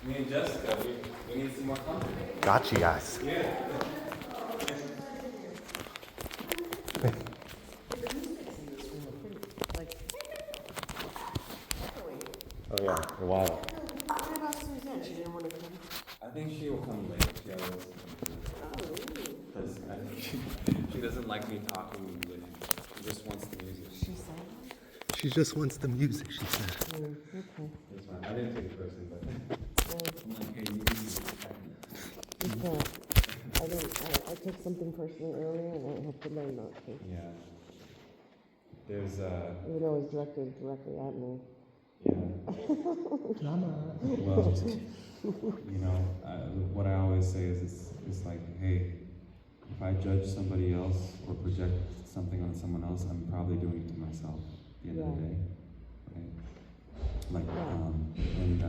Me and Jessica, we need some more company. Got you guys. Yeah. Oh yeah, you're wild. What about Suzanne? She didn't want to come. I think she will come later. She always because I think she doesn't like me talking when she just wants the music. She said. She just wants the music, she said. Okay. It's fine. I didn't take it personally, but I'm like, hey, you You can't. I took something personally earlier, and I have to learn not to. Yeah. There's Even though it was directed directly at me. yeah. Drama. Well, you know, what I always say is it's like, hey, if I judge somebody else or project something on someone else, I'm probably doing it to myself at the end of the day, right? Like, and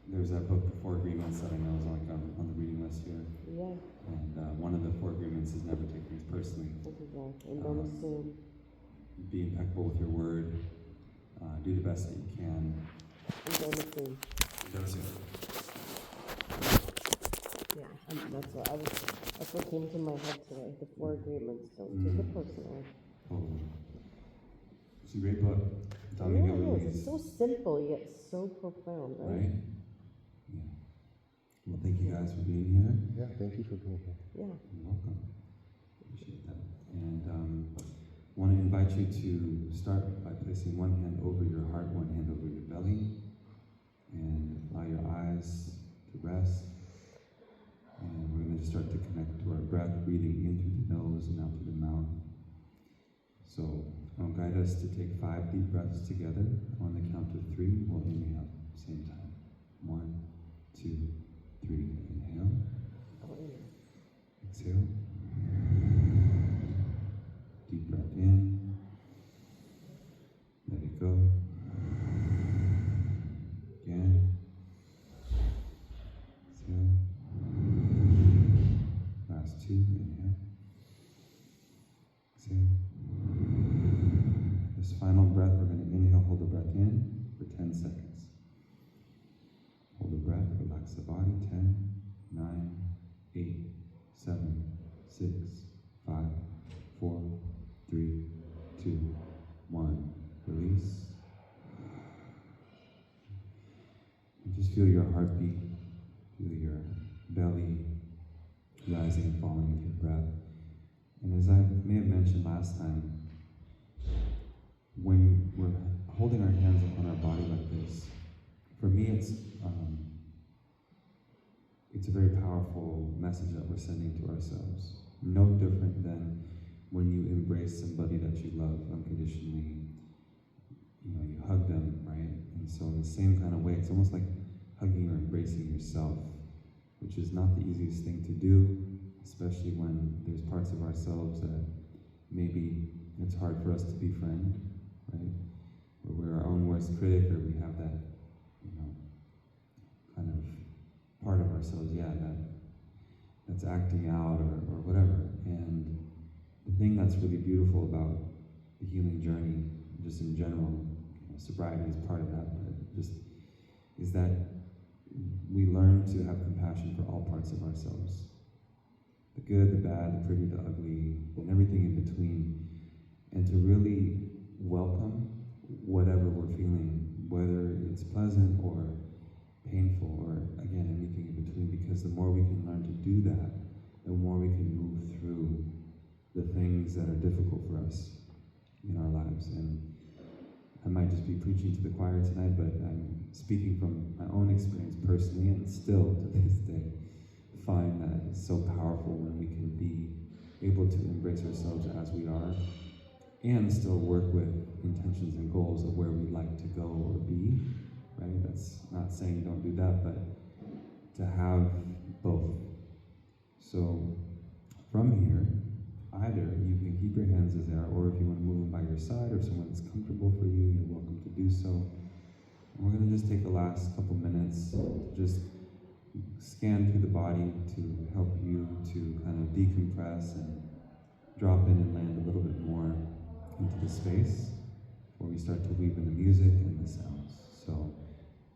there's that book, The Four Agreements, that I know is like on the reading list here. Yeah. And one of the four agreements is never take things personally. Exactly. And don't assume. Be impeccable with your word. Do the best that you can. And don't assume. Don't assume. Yeah. That's what came to my head today. The four agreements. Don't take it personally. Totally. It's a great book. It's so simple yet so profound, right? Right? Yeah. Well, thank you guys for being here. Yeah, thank you for being here. Yeah. You're welcome. Appreciate that. And want to invite you to start by placing one hand over your heart, one hand over your belly, and allow your eyes to rest. And we're going to start to connect to our breath, breathing in through the nose and out through the mouth. So I'll guide us to take 5 deep breaths together. On the count of 3, we'll inhale at the same time. 1, 2, 3. Inhale. Exhale. Deep breath in. Let it go. Again. Exhale. Last 2. Inhale. Exhale. This final breath, we're going to inhale, hold the breath in for 10 seconds. Hold the breath, relax the body. 10, 9, 8, 7, 6, 5, 4, 3, 2, 1. Release. And just feel your heartbeat. Feel your belly rising and falling with your breath. And as I may have mentioned last time, when we're holding our hands on our body like this, for me it's a very powerful message that we're sending to ourselves. No different than when you embrace somebody that you love unconditionally. You know, you hug them, right? And so in the same kind of way, it's almost like hugging or embracing yourself, which is not the easiest thing to do, especially when there's parts of ourselves that maybe it's hard for us to befriend, right? Or we're our own worst critic, or we have that, you know, kind of part of ourselves, that's acting out or whatever. And the thing that's really beautiful about the healing journey, just in general, sobriety is part of that, but just is that we learn to have compassion for all parts of ourselves. The good, the bad, the pretty, the ugly, and everything in between. And to really welcome whatever we're feeling, whether it's pleasant or painful, or again, anything in between, because the more we can learn to do that, the more we can move through the things that are difficult for us in our lives. And I might just be preaching to the choir tonight, but I'm speaking from my own experience personally, and still to this day find that it's so powerful when we can be able to embrace ourselves as we are and still work with intentions and goals of where we'd like to go or be, right? That's not saying don't do that, but to have both. So from here, either you can keep your hands as they are, or if you want to move them by your side or someone that's comfortable for you, you're welcome to do so. And we're going to just take the last couple minutes to just scan through the body to help you to kind of decompress and drop in and land a little bit more into the space before we start to weave in the music and the sounds. So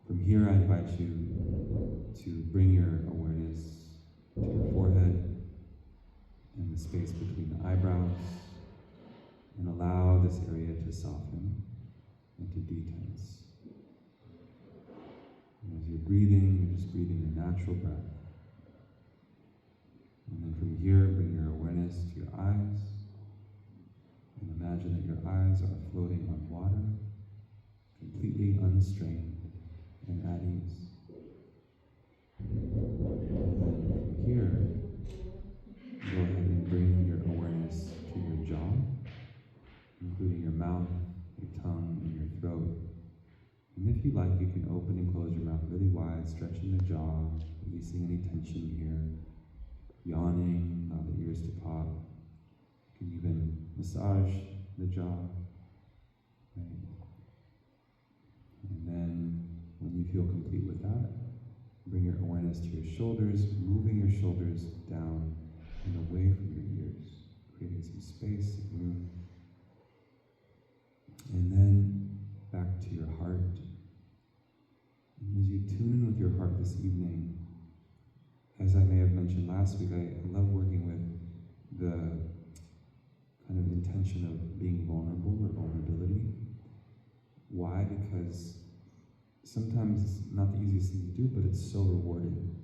from here, I invite invite you to bring your awareness to your forehead and the space between the eyebrows, and allow this area to soften and to detense. And as you're breathing, you're just breathing your natural breath. And then from here, bring your awareness to your eyes, and imagine that your eyes are floating on water, completely unstrained and at ease. And then from here, go ahead and bring your awareness to your jaw, including your mouth, your tongue, and your throat. And if you like, you can open and close your mouth really wide, stretching the jaw, releasing any tension here, yawning, allow the ears to pop. You can even massage the jaw. Right? And then, when you feel complete with that, bring your awareness to your shoulders, moving your shoulders down and away from your ears, creating some space, room. And then back to your heart. And as you tune in with your heart this evening, as I may have mentioned last week, I love working with the kind of intention of being vulnerable or vulnerability. Why? Because sometimes it's not the easiest thing to do, but it's so rewarding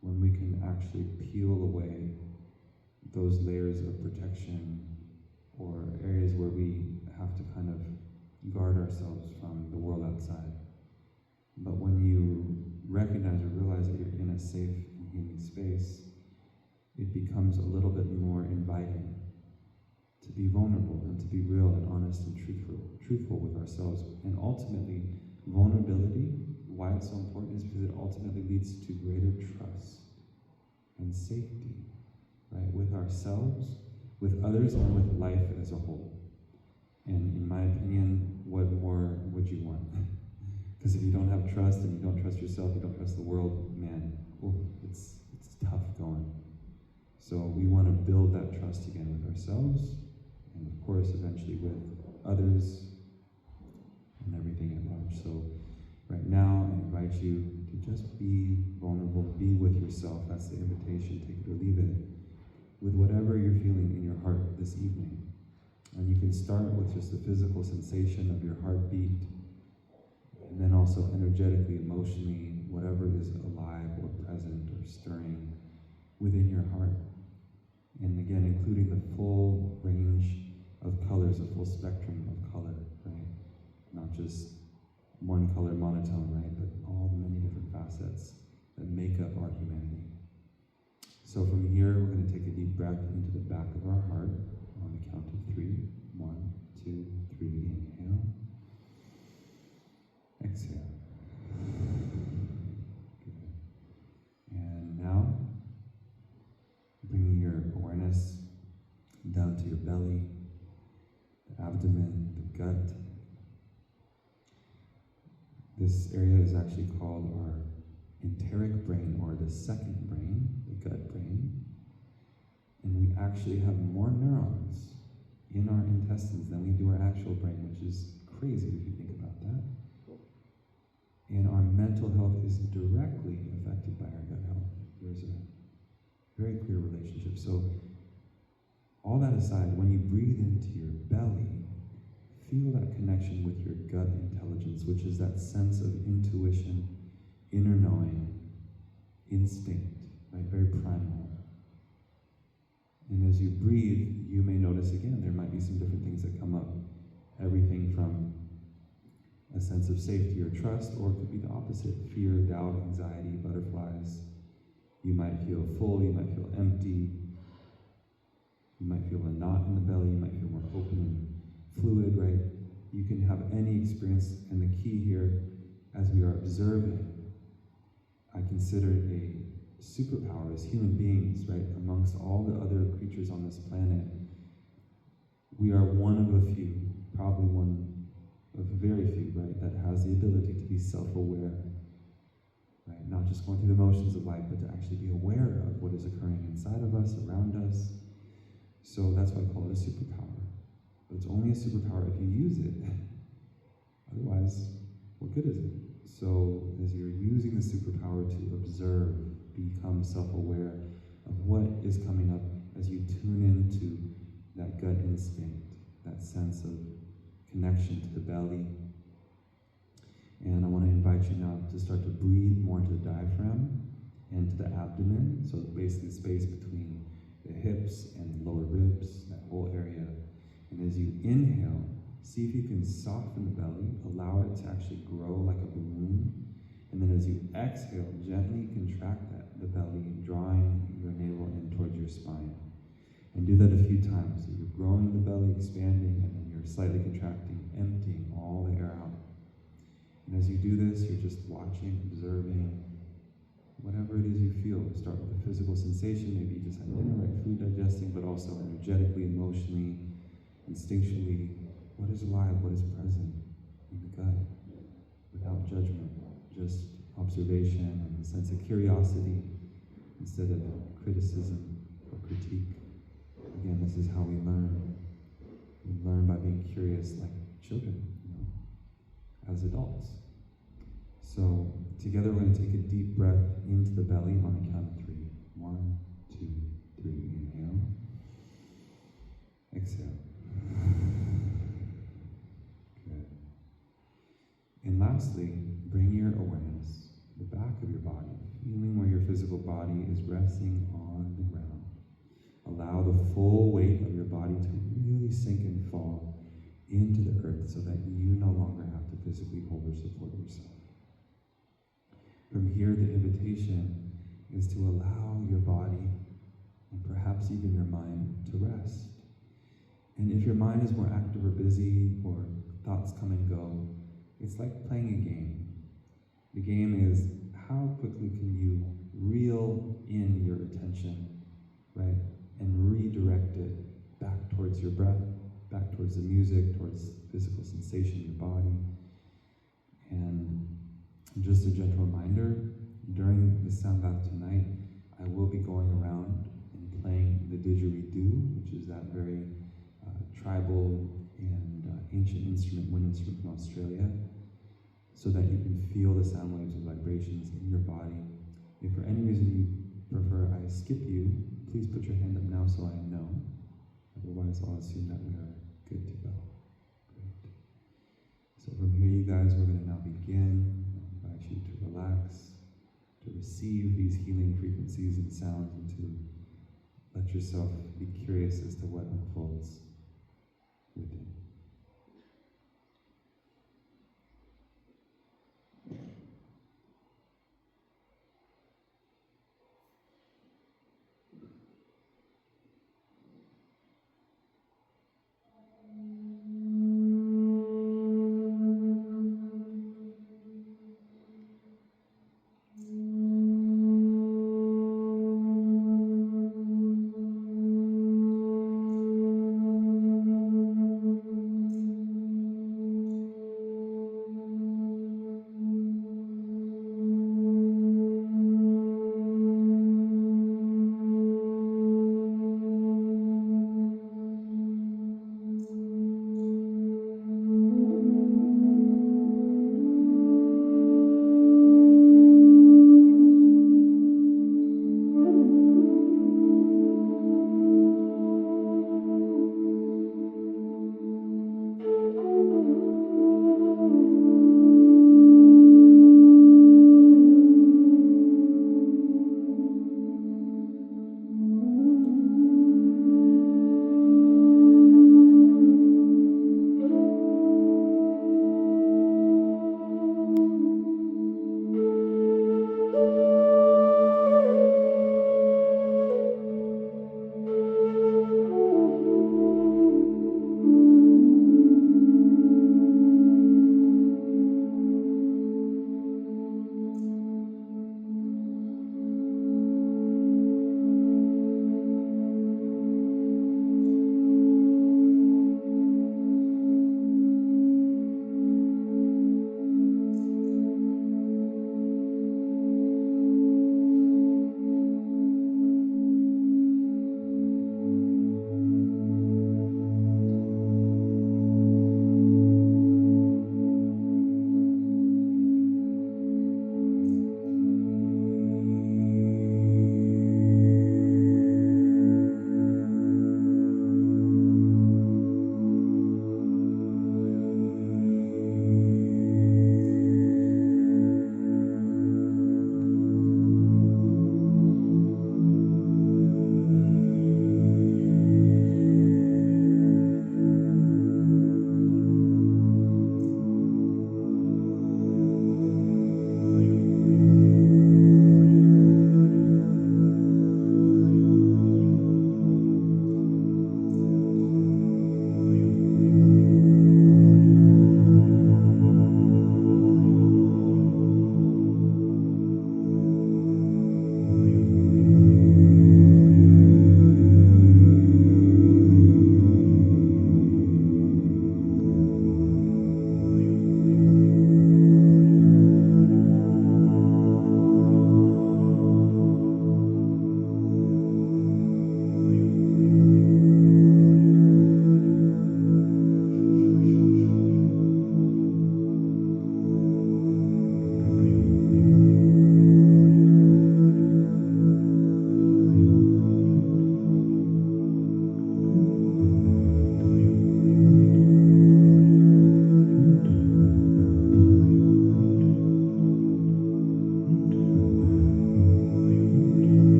when we can actually peel away those layers of protection or areas where we have to kind of guard ourselves from the world outside. But when you recognize or realize that you're in a safe and healing space, it becomes a little bit more inviting to be vulnerable and to be real and honest and truthful with ourselves. And ultimately, vulnerability, why it's so important is because it ultimately leads to greater trust and safety, right? With ourselves, with others, and with life as a whole. And in my opinion, what more would you want? Because if you don't have trust and you don't trust yourself, you don't trust the world, man, it's tough going. So we want to build that trust again with ourselves, and of course, eventually with others and everything at large. So right now, I invite you to just be vulnerable, be with yourself. That's the invitation, take it or leave it, with whatever you're feeling in your heart this evening. And you can start with just the physical sensation of your heartbeat, and then also energetically, emotionally, whatever is alive or present or stirring within your heart. And again, including the full range of colors, a full spectrum of color, right? Not just one color monotone, right? But all the many different facets that make up our humanity. So from here, we're going to take a deep breath into the back of our heart on the count of 3. 1, 2, 3, inhale. Exhale. Good. And now, bringing your awareness down to your belly, the abdomen, the gut. This area is actually called our enteric brain, or the second brain, the gut brain. And we actually have more neurons in our intestines than we do our actual brain, which is crazy if you think about that. And our mental health is directly affected by our gut health. There's a very clear relationship. So, all that aside, when you breathe into your belly, feel that connection with your gut intelligence, which is that sense of intuition, inner knowing, instinct, right? Very primal. And as you breathe, you may notice again, there might be some different things that come up. Everything from a sense of safety or trust, or it could be the opposite, fear, doubt, anxiety, butterflies. You might feel full, you might feel empty. You might feel a knot in the belly, you might feel more open and fluid, right? You can have any experience, and the key here, as we are observing, I consider it a superpower as human beings, right? Amongst all the other creatures on this planet, we are one of a few, probably one of very few, right, that has the ability to be self-aware, right? Not just going through the motions of life, but to actually be aware of what is occurring inside of us, around us. So that's why I call it a superpower. But it's only a superpower if you use it. Otherwise, what good is it? So as you're using the superpower to observe, become self-aware of what is coming up as you tune into that gut instinct, that sense of connection to the belly. And I want to invite you now to start to breathe more into the diaphragm and to the abdomen, so basically the space between the hips and the lower ribs, that whole area. And as you inhale, see if you can soften the belly, allow it to actually grow like a balloon. And then as you exhale, gently contract the belly, drawing your navel in towards your spine. And do that a few times. So you're growing the belly, expanding, and then you're slightly contracting, emptying all the air out. And as you do this, you're just watching, observing, whatever it is you feel. Start with a physical sensation, maybe you just had dinner, right? Food digesting, but also energetically, emotionally, instinctually. What is alive? What is present in the gut? Without judgment, just observation and a sense of curiosity instead of criticism or critique. Again, this is how we learn. We learn by being curious like children, as adults. So together we're going to take a deep breath into the belly on the count of 3. 1, 2, 3. Inhale. Exhale. Good. And lastly, bring your awareness to the back of your body, feeling where your physical body is resting on the ground. Allow the full weight of your body to really sink and fall into the earth so that you no longer have to physically hold or support yourself. From here, the invitation is to allow your body and perhaps even your mind to rest. And if your mind is more active or busy or thoughts come and go, it's like playing a game. The game is how quickly can you reel in your attention, right? And redirect it back towards your breath, back towards the music, towards physical sensation in your body. And just a gentle reminder, during the sound bath tonight, I will be going around and playing the didgeridoo, which is that very tribal and ancient wind instrument from Australia, so that you can feel the sound waves and vibrations in your body. If for any reason you prefer I skip you, please put your hand up now so I know. Otherwise, I'll assume that we are good to go. Great. So from here, you guys, we're going to now begin. I invite you to relax, to receive these healing frequencies and sounds, and to let yourself be curious as to what unfolds within.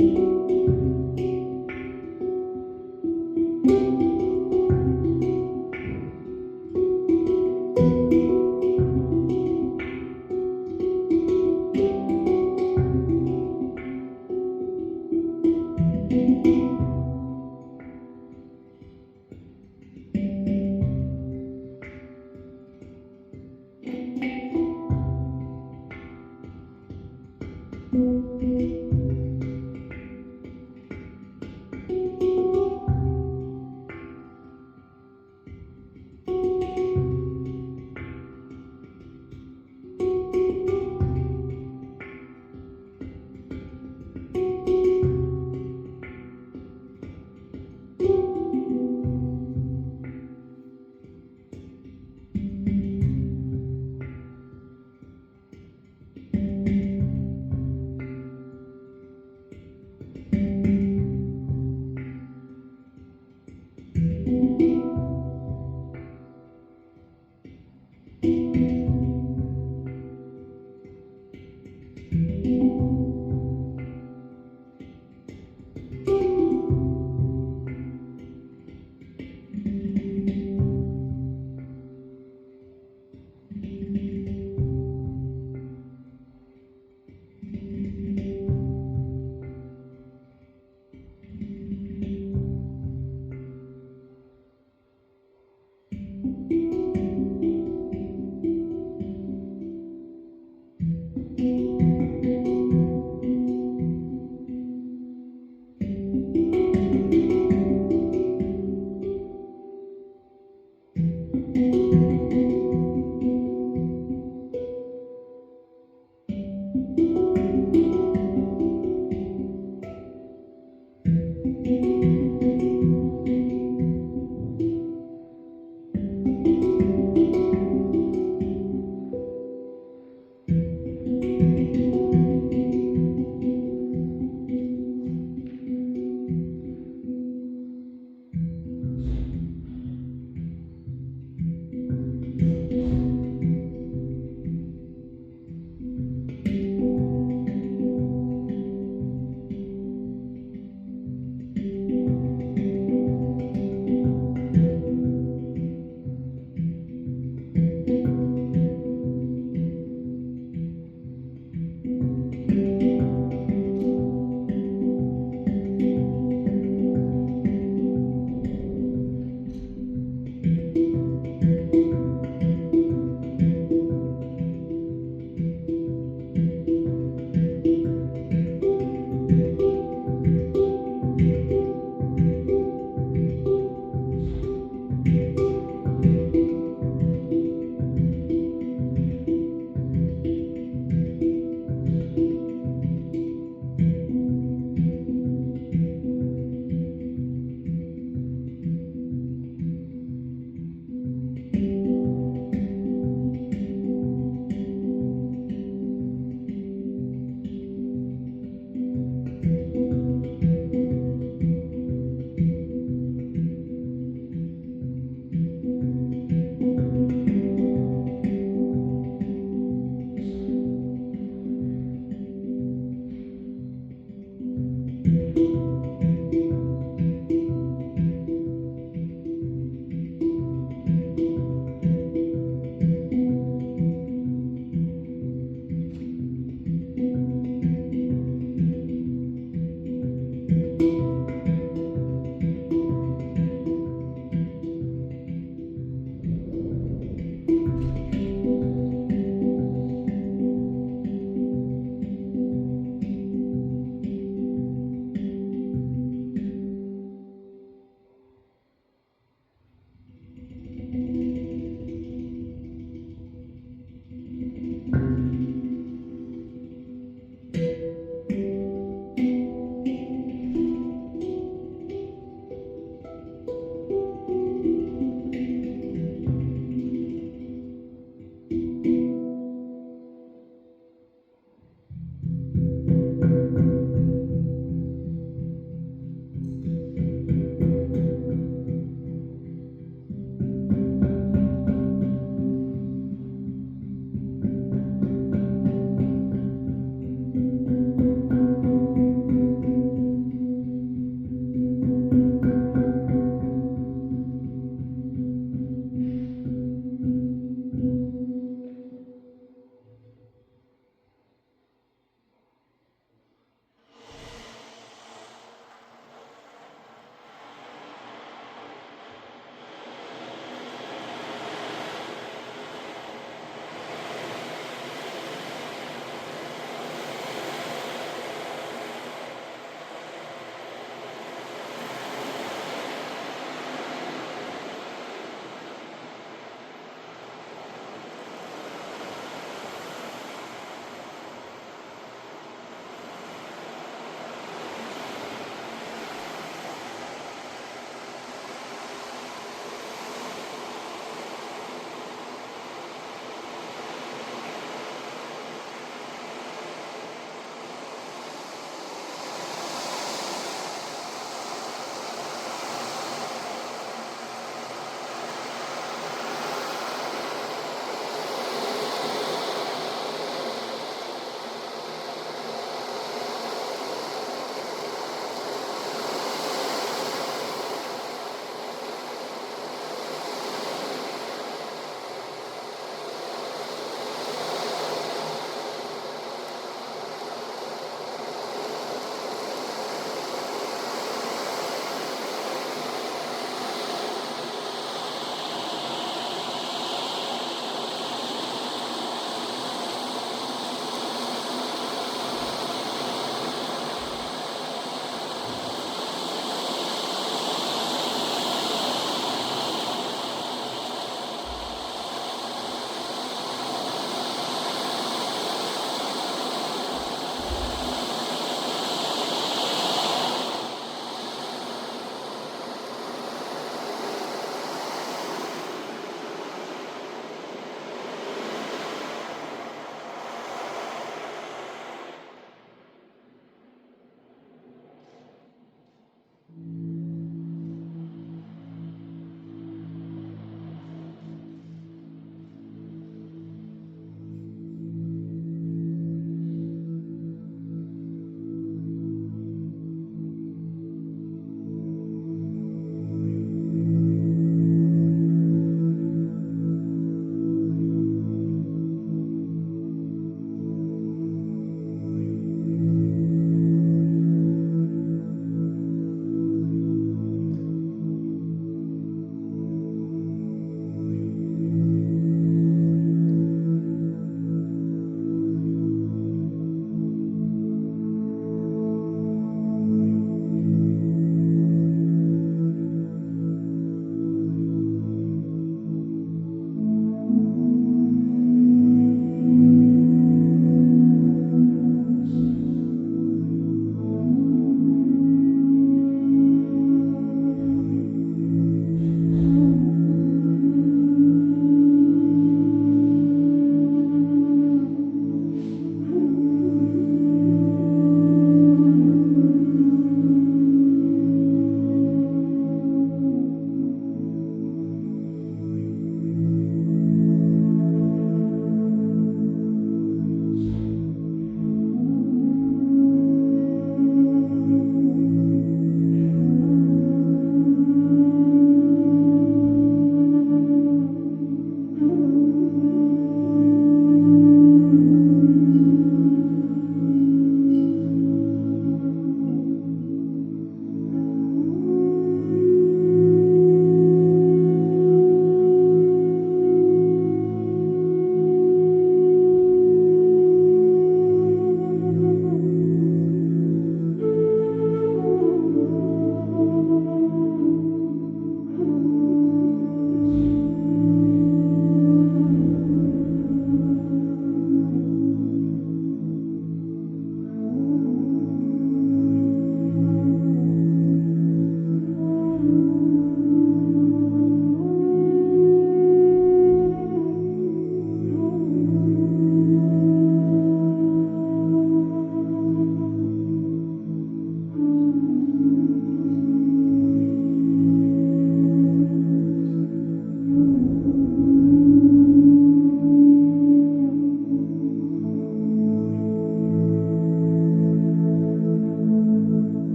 you.